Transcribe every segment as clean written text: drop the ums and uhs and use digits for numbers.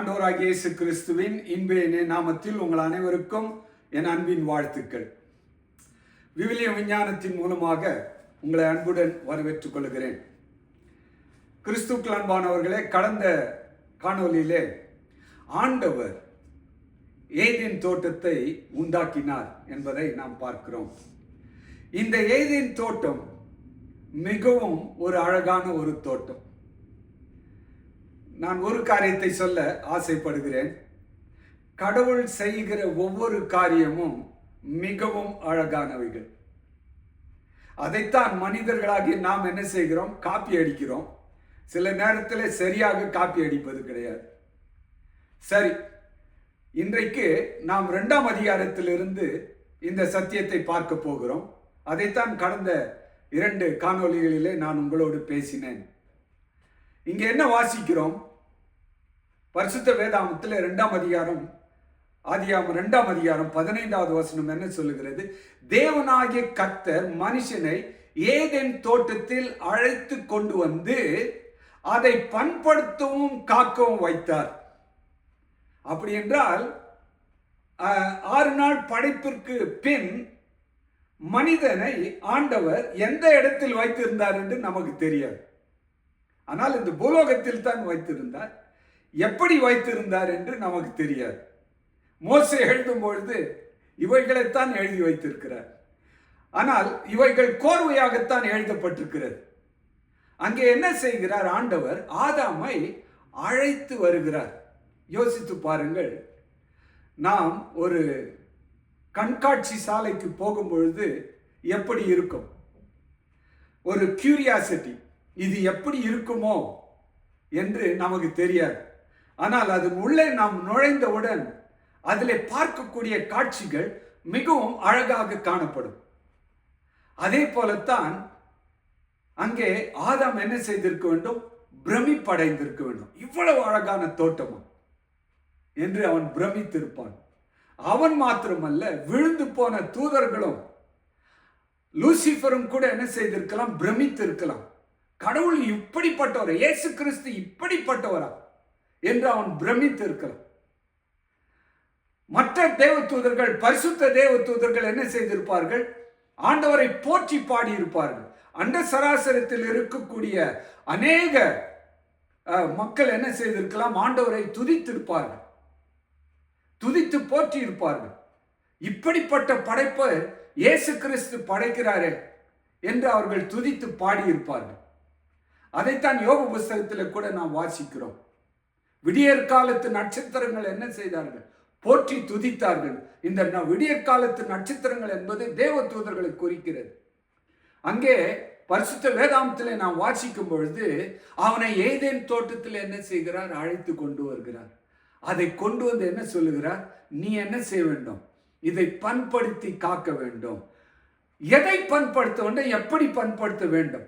ஆண்டவராகிய இயேசு கிறிஸ்துவின் இன்ப நாமத்தில் உங்கள் அனைவருக்கும் என் அன்பின் வாழ்த்துக்கள். விவிலிய விஞ்ஞானத்தின் மூலமாக உங்களை அன்புடன் வரவேற்றுக் கொள்கிறேன். கிறிஸ்துவுக்குள் அன்பானவர்களே, கடந்த காணொலியிலே ஆண்டவர் ஏதேன் தோட்டத்தை உண்டாக்கினார் என்பதை நாம் பார்க்கிறோம். இந்த ஏதேன் தோட்டம் மிகவும் ஒரு அழகான ஒரு தோட்டம். நான் ஒரு காரியத்தை சொல்ல ஆசைப்படுகிறேன். கடவுள் செய்கிற ஒவ்வொரு காரியமும் மிகவும் அழகானவைகள். அதைத்தான் மனிதர்களாகி நாம் என்ன செய்கிறோம்? காப்பி அடிக்கிறோம். சில நேரத்தில் சரியாக காப்பி அடிப்பது கிடையாது. சரி, இன்றைக்கு நாம் 2ஆம் அதிகாரத்திலிருந்து இந்த சத்தியத்தை பார்க்க போகிறோம். அதைத்தான் கடந்த 2 காணொளிகளிலே நான் உங்களோடு பேசினேன். இங்க என்ன வாசிக்கிறோம்? பரிசுத்த வேதாகமத்தில் 2ஆம் அதிகாரம், ஆதியாகமம் 2ஆம் அதிகாரம் 15வது வசனம் என்ன சொல்லுகிறது? தேவனாகிய கர்த்தர் மனுஷனை ஏதேன் தோட்டத்தில் அழைத்து கொண்டு வந்து அதை பண்படுத்தவும் காக்கவும் வைத்தார். அப்படி என்றால் 6 நாள் படைப்பிற்கு பின் மனிதனை ஆண்டவர் எந்த இடத்தில் வைத்திருந்தார் என்று நமக்கு தெரியாது. ஆனால் இந்த பூலோகத்தில் தான் வைத்திருந்தார். எப்படி வைத்திருந்தார் என்று நமக்கு தெரியாது. மோசே எழுதும் பொழுது இவைகளைத்தான் எழுதி வைத்திருக்கிறார். ஆனால் இவைகள் கோர்வையாகத்தான் எழுதப்பட்டிருக்கிறது. அங்கே என்ன செய்கிறார்? ஆண்டவர் ஆதாமை அழைத்து வருகிறார். யோசித்து பாருங்கள். நாம் ஒரு கண்காட்சி சாலைக்கு போகும் பொழுது எப்படி இருக்கும்? ஒரு கியூரியாசிட்டி, இது எப்படி இருக்குமோ என்று நமக்கு தெரியாது. ஆனால் அது உள்ளே நாம் நுழைந்தவுடன் அதிலே பார்க்கக்கூடிய காட்சிகள் மிகவும் அழகாக காணப்படும். அதே போலத்தான் அங்கே ஆதாம் என்ன செய்திருக்க வேண்டும்? பிரமிப்படைந்திருக்க வேண்டும். இவ்வளவு அழகான தோட்டமா என்று அவன் பிரமித்திருப்பான். அவன் மாத்திரமல்ல, விழுந்து போன தூதர்களும் லூசிபரும் கூட என்ன செய்திருக்கலாம்? பிரமித்திருக்கலாம். கடவுள் இப்படிப்பட்டவர், இயேசு கிறிஸ்து இப்படிப்பட்டவரா என்று அவன் பிரமித்து இருக்கலாம். மற்ற தேவ தூதர்கள், பரிசுத்த தேவ தூதர்கள் என்ன செய்திருப்பார்கள்? ஆண்டவரை போற்றி பாடி இருப்பார்கள். அண்ட சராசரத்தில் இருக்கக்கூடிய அநேக மக்கள் என்ன செய்திருக்கலாம்? ஆண்டவரை துதித்திருப்பார்கள், துதித்து போற்றி இருப்பார்கள். இப்படிப்பட்ட படைப்பை இயேசு கிறிஸ்து படைக்கிறாரே என்று அவர்கள் துதித்து பாடி இருப்பார்கள். அதைத்தான் யோபு புஸ்தகத்தில் கூட நாம் வாசிக்கிறோம். விடியற் காலத்து நட்சத்திரங்கள் என்ன செய்தார்கள்? போற்றி துதித்தார்கள். இந்த விடியற் காலத்து நட்சத்திரங்கள் என்பது தேவ தூதர்களை குறிக்கிறது. அங்கே பரிசுத்த வேதாகமத்திலே நாம் வாசிக்கும் பொழுது அவனை ஏதேன் தோட்டத்தில் என்ன செய்கிறார்? அழைத்து கொண்டு வருகிறார். அதை கொண்டு வந்து என்ன சொல்லுகிறார்? நீ என்ன செய்ய வேண்டும்? இதை பண்படுத்தி காக்க வேண்டும். எதை பண்படுத்த வேண்டும்? எப்படி பண்படுத்த வேண்டும்?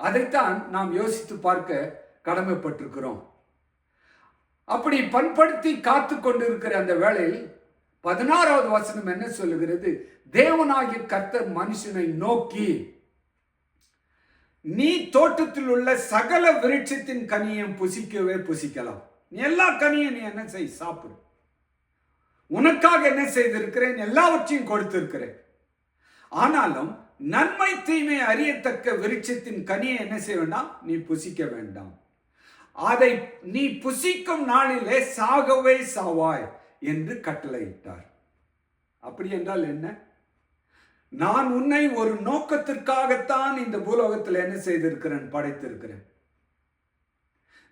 அதைத்தான் நாம் யோசித்து பார்க்க கடமைப்பட்டிருக்கிறோம். அப்படி பண்படுத்தி காத்து கொண்டிருக்கிற அந்த வேளையில் 16வது வசனம் என்ன சொல்லுகிறது? தேவனாகிய கர்த்தர் மனுஷனை நோக்கி, நீ தோட்டத்தில் உள்ள சகல விருட்சத்தின் கனியையும் புசிக்கவே புசிக்கலாம். நீ எல்லா கனியும் நீ என்ன செய்? சாப்பிடு. உனக்காக என்ன செய்திருக்கிறேன்? எல்லாவற்றையும் கொடுத்திருக்கிறேன். ஆனாலும் நன்மை தீமை அறியத்தக்க விருட்சத்தின் கனியை என்ன செய்ய வேண்டாம்? நீ புசிக்க வேண்டாம். அதை நீ புசிக்கும் நாளிலே சாகவே சாவாய் என்று கட்டளையிட்டார். அப்படி என்றால் என்ன? நான் உன்னை ஒரு நோக்கத்திற்காகத்தான் இந்த பூலோகத்தில் என்ன செய்திருக்கிறேன்? படைத்திருக்கிறேன்.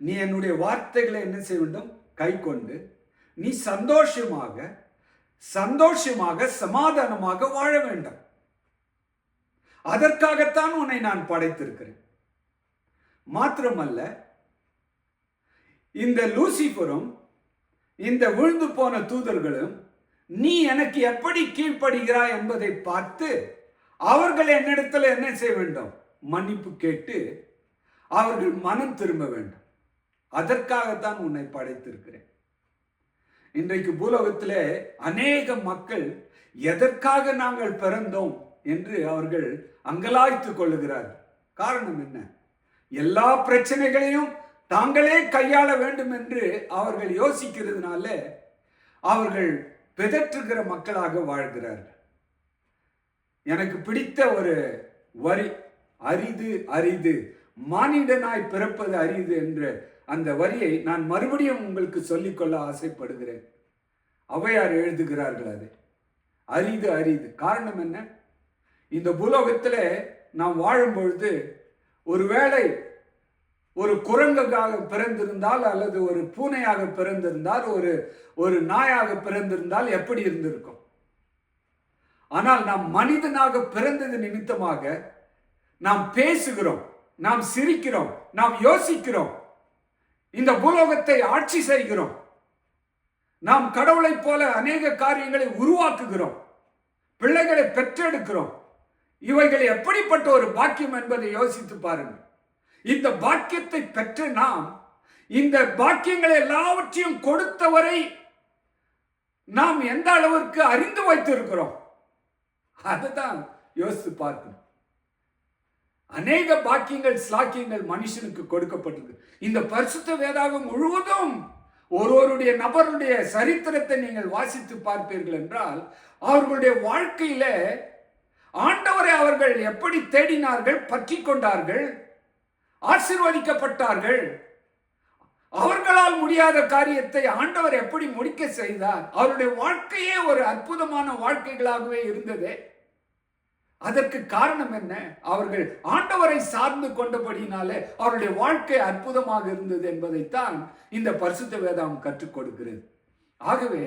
நீ என்னுடைய வார்த்தைகளை என்ன செய்ய வேண்டும்? கை கொண்டு நீ சந்தோஷமாக சமாதானமாக வாழ வேண்டும். அதற்காகத்தான் உன்னை நான் படைத்திருக்கிறேன். மாத்திரமல்ல, இந்த லூசிபரும் இந்த விழுந்து போன தூதர்களும் நீ எனக்கு எப்படி கீழ்ப்படுகிறாய் என்பதை பார்த்து அவர்கள் என்னிடத்தில் என்ன செய்ய வேண்டும்? மன்னிப்பு கேட்டு அவர்கள் மனம் திரும்ப வேண்டும். அதற்காகத்தான் உன்னை படைத்திருக்கிறேன். இன்றைக்கு பூலோகத்திலே அநேக மக்கள் எதற்காக நாங்கள் பிறந்தோம் என்று அவர்கள் அங்கலாய்த்து கொள்ளுகிறார்கள். காரணம் என்ன? எல்லா பிரச்சனைகளையும் தாங்களே கையாள வேண்டும் என்று அவர்கள் யோசிக்கிறதுனால அவர்கள் பிதற்றுகிற மக்களாக வாழ்கிறார்கள். எனக்கு பிடித்த ஒரு வரி, அரிது அரிது மானிடனாய் பிறப்பது அரிது என்ற அந்த வரியை நான் மறுபடியும் உங்களுக்கு சொல்லிக்கொள்ள ஆசைப்படுகிறேன். ஔவையார் எழுதுகிறார்கள் அது. அரிது அரிது. காரணம் என்ன? இந்த பூலோகத்தில் நாம் வாழும் பொழுது ஒருவேளை ஒரு குரங்காக பிறந்திருந்தால் அல்லது ஒரு பூனையாக பிறந்திருந்தால் ஒரு நாயாக பிறந்திருந்தால் எப்படி இருந்திருக்கும்? ஆனால் நாம் மனிதனாக பிறந்தது நிமித்தமாக நாம் பேசுகிறோம், நாம் சிரிக்கிறோம், நாம் யோசிக்கிறோம், இந்த பூலோகத்தை ஆட்சி செய்கிறோம், நாம் கடவுளைப் போல அநேக காரியங்களை உருவாக்குகிறோம், பிள்ளைகளை பெற்றெடுக்கிறோம். இவைகள் எப்படிப்பட்ட ஒரு பாக்கியம் என்பதை யோசித்து பாருங்கள். இந்த பாக்கியத்தை பெற்ற நாம் இந்த பாக்கியங்களை எல்லாவற்றையும் கொடுத்தவரை நாம் எந்த அளவிற்கு அறிந்து வைத்திருக்கிறோம் அதுதான் யோசித்து பார்க்கணும். அநேக பாக்கியங்கள் ஸ்லாக்கியங்கள் மனுஷனுக்கு கொடுக்கப்பட்டிருக்கு. இந்த பரிசுத்த வேதாகம் முழுவதும் ஒருவருடைய நபருடைய சரித்திரத்தை நீங்கள் வாசித்து பார்ப்பீர்கள் என்றால் அவர்களுடைய வாழ்க்கையில ஆண்டவரை அவர்கள் எப்படி தேடினார்கள், பற்றி கொண்டார்கள், ஆசீர்வதிக்கப்பட்டார்கள். அவர்களால் முடியாத காரியத்தை ஆண்டவர் எப்படி முடிக்க செய்தார். அவருடைய வாழ்க்கையே ஒரு அற்புதமான வாழ்க்கைகளாகவே இருந்தது. அதற்கு காரணம் என்ன? அவர்கள் ஆண்டவரை சார்ந்து கொண்டபடினாலே அவருடைய வாழ்க்கை அற்புதமாக இருந்தது என்பதைத்தான் இந்த பரிசுத்த வேதம் கற்றுக் கொடுக்கிறது. ஆகவே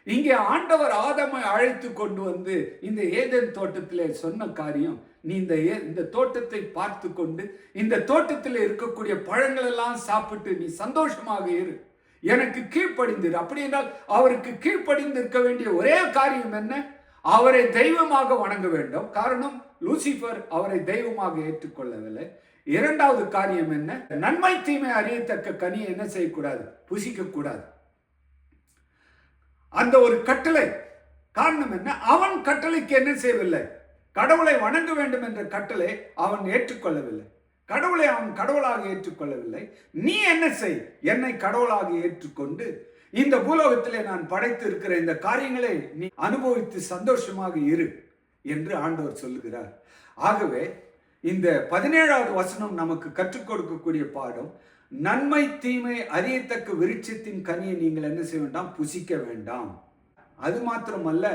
இங்கே ஆண்டவர் ஆதாமை அழைத்து கொண்டு வந்து இந்த ஏதேன் தோட்டத்திலே சொன்ன காரியம், நீ இந்த தோட்டத்தை பார்த்து கொண்டு இந்த தோட்டத்தில் இருக்கக்கூடிய பழங்கள் எல்லாம் சாப்பிட்டு நீ சந்தோஷமாக இரு, எனக்கு கீழ்ப்படிந்திரு. அப்படி என்றால் அவருக்கு கீழ்ப்படிந்து இருக்க வேண்டிய ஒரே காரியம் என்ன? அவரை தெய்வமாக வணங்க வேண்டும். காரணம், லூசிபர் அவரை தெய்வமாக ஏற்றுக்கொள்ளவில்லை. இரண்டாவது காரியம் என்ன? நன்மை தீமை அறியத்தக்க கனியை என்ன செய்யக்கூடாது? புசிக்க கூடாது. அந்த ஒரு கட்டளை. காரணம் என்ன? அவன் கட்டளைக்கு என்ன செய்யவில்லை? கடவுளை வணங்க வேண்டும் என்ற கட்டளை அவன் ஏற்றுக்கொள்ளவில்லை. கடவுளை அவன் கடவுளாக ஏற்றுக்கொள்ளவில்லை. நீ என்ன செய்? என்னை கடவுளாக ஏற்றுக்கொண்டு இந்த பூலோகத்திலே நான் படைத்து இருக்கிற இந்த காரியங்களை நீ அனுபவித்து சந்தோஷமாக இரு என்று ஆண்டவர் சொல்லுகிறார். ஆகவே இந்த 17வது வசனம் நமக்கு கற்றுக் கொடுக்கக்கூடிய பாடம், நன்மை தீமை அறியத்தக்க விருட்சத்தின் கனியை நீங்கள் என்ன செய்ய வேண்டாம்? புசிக்க வேண்டாம். அது மாத்திரமல்ல,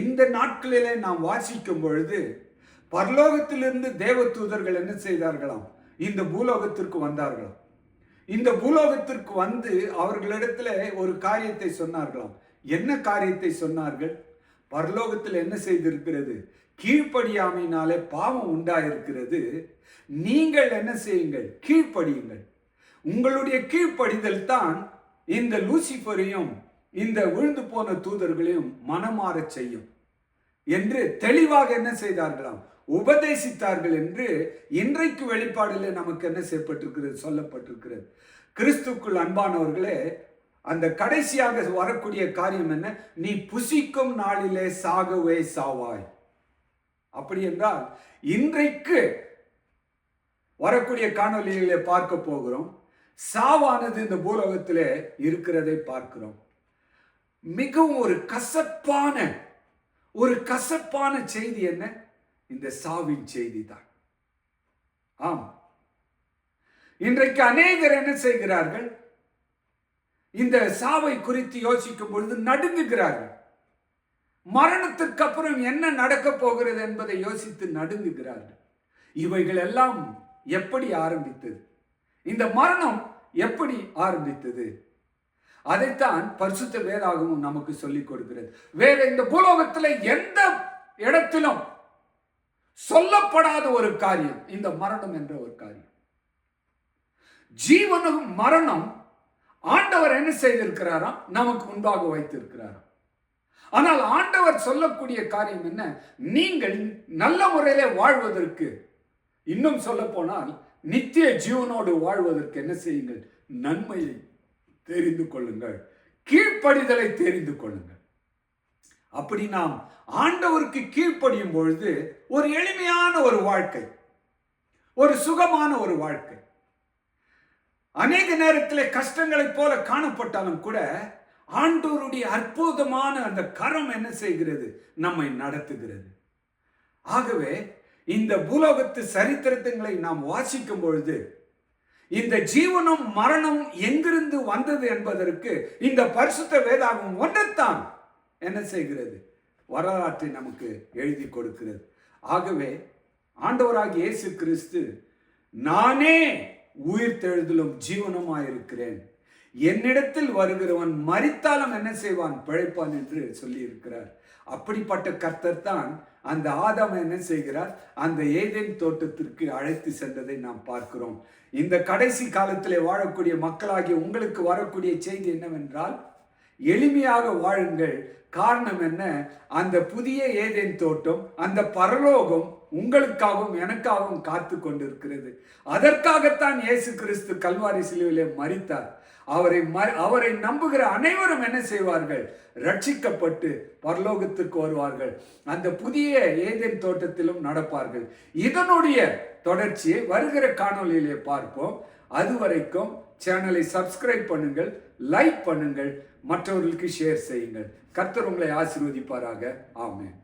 இந்த நாட்களிலே நாம் வாசிக்கும் பொழுது பரலோகத்திலிருந்து தேவ தூதர்கள் என்ன செய்தார்களாம்? இந்த பூலோகத்திற்கு வந்தார்களாம். இந்த பூலோகத்திற்கு வந்து அவர்களிடத்துல ஒரு காரியத்தை சொன்னார்களாம். என்ன காரியத்தை சொன்னார்கள்? பரலோகத்தில் என்ன செய்திருக்கிறது? கீழ்ப்படியாமையினாலே பாவம் உண்டாயிருக்கிறது. நீங்கள் என்ன செய்யுங்கள்? கீழ்ப்படியுங்கள். உங்களுடைய கீழ்ப்படிதல் தான் இந்த லூசிபரையும் இந்த விழுந்து போன தூதர்களையும் மனமாறச் செய்யும் என்று தெளிவாக என்ன செய்தார்களாம்? உபதேசித்தார்கள் என்று இன்றைக்கு வெளிப்பாடிலே நமக்கு என்ன செய்யப்பட்டிருக்கிறது? சொல்லப்பட்டிருக்கிறது. கிறிஸ்துக்குள் அன்பானவர்களே, அந்த கடைசியாக வரக்கூடிய காரியம் என்ன? நீ புசிக்கும் நாளிலே சாகவே சாவாய். அப்படி என்றால் இன்றைக்கு வரக்கூடிய காணொலிகளை பார்க்க போகிறோம். சாவானது இந்த பூலோகத்திலே இருக்கிறதை பார்க்கிறோம். மிகவும் ஒரு கசப்பான செய்தி என்ன? இந்த சாவின் செய்தி தான். ஆம், இன்றைக்கு அநேகர் என்ன செய்கிறார்கள்? இந்த சாவை குறித்து யோசிக்கும் பொழுது நடுங்குகிறார்கள். மரணத்திற்கு அப்புறம் என்ன நடக்க போகிறது என்பதை யோசித்து நடுங்குகிறார்கள். இவைகள் எல்லாம் எப்படி ஆரம்பித்தது? இந்த மரணம் எப்படி ஆரம்பித்தது? அதைத்தான் பரிசுத்த வேதாகமும் நமக்கு சொல்லிக் கொடுக்கிறது. வேற இந்த பூலோகத்தில் எந்த இடத்திலும் சொல்லப்படாத ஒரு காரியம் இந்த மரணம் என்ற ஒரு காரியம். ஜீவனும் மரணம் ஆண்டவர் என்ன செய்திருக்கிறாராம்? நமக்கு முன்பாக வைத்திருக்கிறாராம். ஆனால் ஆண்டவர் சொல்லக்கூடிய காரியம் என்ன? நீங்கள் நல்ல முறையிலே வாழ்வதற்கு, இன்னும் சொல்ல போனால் நித்திய ஜீவனோடு வாழ்வதற்கு என்ன செய்யுங்கள்? நன்மையை தெரிந்து கொள்ளுங்கள், கீழ்ப்படிதலை தெரிந்து கொள்ளுங்கள். அப்படி நாம் ஆண்டவருக்கு கீழ்ப்படியும் பொழுது ஒரு எளிமையான ஒரு வாழ்க்கை, ஒரு சுகமான ஒரு வாழ்க்கை. அநேக நேரத்தில் கஷ்டங்களைப் போல காணப்பட்டாலும் கூட ஆண்டவருடைய அற்புதமான அந்த கரம் என்ன செய்கிறது? நம்மை நடத்துகிறது. ஆகவே இந்த பூலோகத்து சரித்திரங்களை நாம் வாசிக்கும் பொழுது இந்த ஜீவனும் மரணம் எங்கிருந்து வந்தது என்பதற்கு இந்த பரிசுத்த வேதாகம் ஒன்றைத்தான் என்ன செய்கிறது? வரலாற்றை நமக்கு எழுதி கொடுக்கிறது. ஆகவே ஆண்டவராகிய இயேசு கிறிஸ்து, நானே உயிர்த்தெழுதலும் ஜீவனுமாயிருக்கிறேன், என்னிடத்தில் வருகிறவன் மரித்தாலும் என்ன செய்வான்? பிழைப்பான் என்று சொல்லி இருக்கிறார். அப்படிப்பட்ட கர்த்தர் தான் அந்த ஆதாமை என்ன செய்கிறார்? அந்த ஏதேன் தோட்டத்திற்கு அழைத்து சென்றதை நாம் பார்க்கிறோம். இந்த கடைசி காலத்திலே வாழக்கூடிய மக்களாகிய உங்களுக்கு வரக்கூடிய செய்தி என்னவென்றால், எளிமையாக வாழுங்கள். காரணம் என்ன? அந்த புதிய ஏதேன் தோட்டம், அந்த பரலோகம் உங்களுக்காகவும் எனக்காகவும் காத்து கொண்டிருக்கிறது. அதற்காகத்தான் இயேசு கிறிஸ்து கல்வாரி சிலுவையிலே மரித்தார். அவரை நம்புகிற அனைவரும் என்ன செய்வார்கள்? ரட்சிக்கப்பட்டு பரலோகத்துக்கு வருவார்கள். அந்த புதிய ஏதேன் தோட்டத்திலும் நடப்பார்கள். இதனுடைய தொடர்ச்சியை வருகிற காணொளியிலே பார்ப்போம். அதுவரைக்கும் சேனலை சப்ஸ்கிரைப் பண்ணுங்கள், லைக் பண்ணுங்கள், மற்றவர்களுக்கு ஷேர் செய்யுங்கள். கர்த்தர் உங்களை ஆசீர்வதிப்பாராக. ஆமென்.